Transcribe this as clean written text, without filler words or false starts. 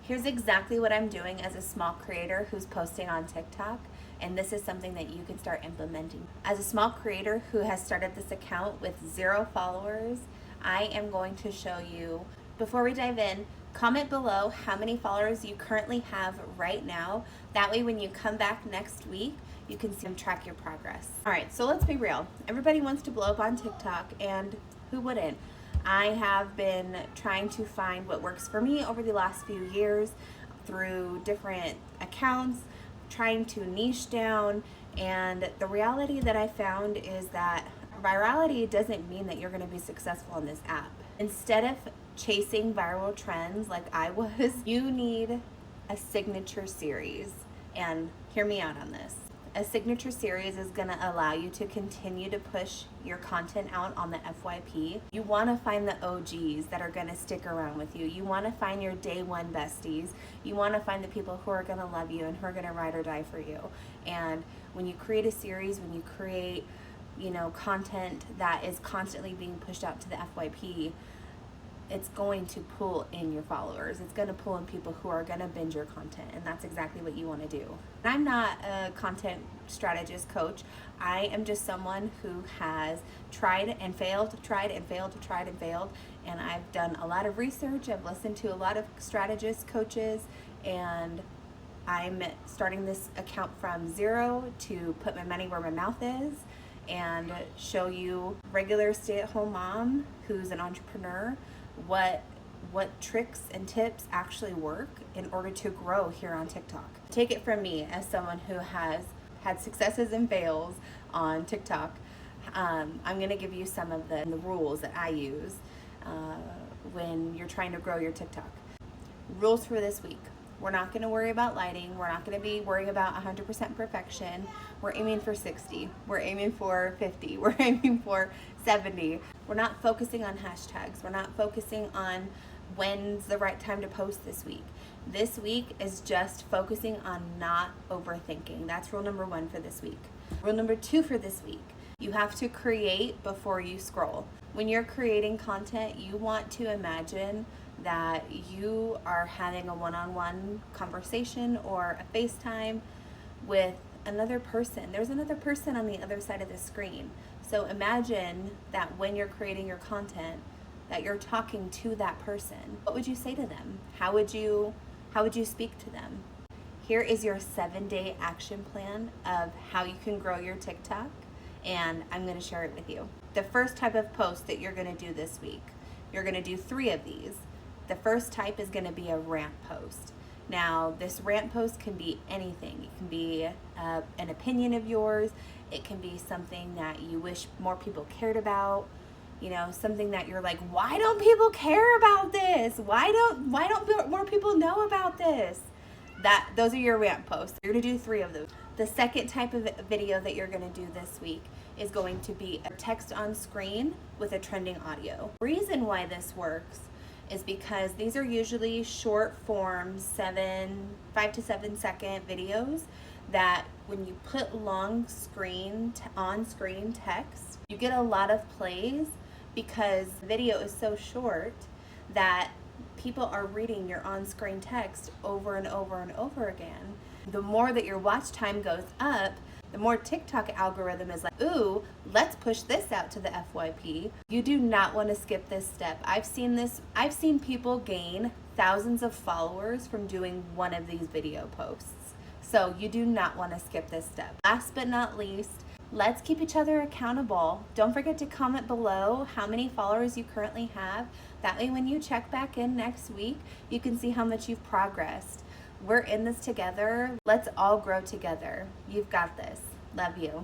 Here's exactly what I'm doing as a small creator who's posting on TikTok, and this is something that you can start implementing. As a small creator who has started this account with 0 followers, I am going to show you, before we dive in, comment below how many followers you currently have right now. That way when you come back next week, you can see and track your progress. All right, so let's be real. Everybody wants to blow up on TikTok, and who wouldn't? I have been trying to find what works for me over the last few years through different accounts, trying to niche down, and the reality that I found is that virality doesn't mean that you're going to be successful on this app. Instead of chasing viral trends like I was, you need a signature series. And hear me out on this. A signature series is going to allow you to continue to push your content out on the FYP. You want to find the OGs that are going to stick around with you. You want to find your day one besties. You want to find the people who are going to love you and who are going to ride or die for you. And when you create a series, when you create, content that is constantly being pushed out to the FYP, it's going to pull in your followers. It's going to pull in people who are going to binge your content, and that's exactly what you want to do. I'm not a content strategist coach. I am just someone who has tried and failed, and I've done a lot of research. I've listened to a lot of strategists, coaches, and I'm starting this account from 0 to put my money where my mouth is and show you, regular stay-at-home mom who's an entrepreneur, what tricks and tips actually work in order to grow here on TikTok. Take it from me as someone who has had successes and fails on TikTok. I'm going to give you some of the rules that I use when you're trying to grow your TikTok. Rules for this week. We're not going to worry about lighting. We're not going to be worrying about 100% perfection. We're aiming for 60. We're aiming for 50. We're aiming for 70. We're not focusing on hashtags. We're not focusing on when's the right time to post this week. This week is just focusing on not overthinking. That's rule number 1 for this week. Rule number 2 for this week. You have to create before you scroll. When you're creating content, you want to imagine that you are having a one-on-one conversation or a FaceTime with another person. There's another person on the other side of the screen. So imagine that when you're creating your content, that you're talking to that person. What would you say to them? How would you speak to them? Here is your 7-day action plan of how you can grow your TikTok, and I'm going to share it with you. The first type of post that you're going to do this week, you're going to do 3 of these. The first type is going to be a rant post. Now, this rant post can be anything. It can be an opinion of yours. It can be something that you wish more people cared about. Something that you're like, why don't people care about this? Why don't more people know about this? Those are your rant posts. You're going to do 3 of those. The second type of video that you're going to do this week is going to be a text on screen with a trending audio. The reason why this works is because these are usually short form 5 to 7 second videos that when you put long screen on screen text, you get a lot of plays because the video is so short that people are reading your on-screen text over and over and over again. The more that your watch time goes up, the more TikTok algorithm is like, ooh, let's push this out to the FYP. You do not want to skip this step. I've seen people gain thousands of followers from doing one of these video posts. So you do not want to skip this step. Last but not least, let's keep each other accountable. Don't forget to comment below how many followers you currently have. That way when you check back in next week, you can see how much you've progressed. We're in this together. Let's all grow together. You've got this. Love you.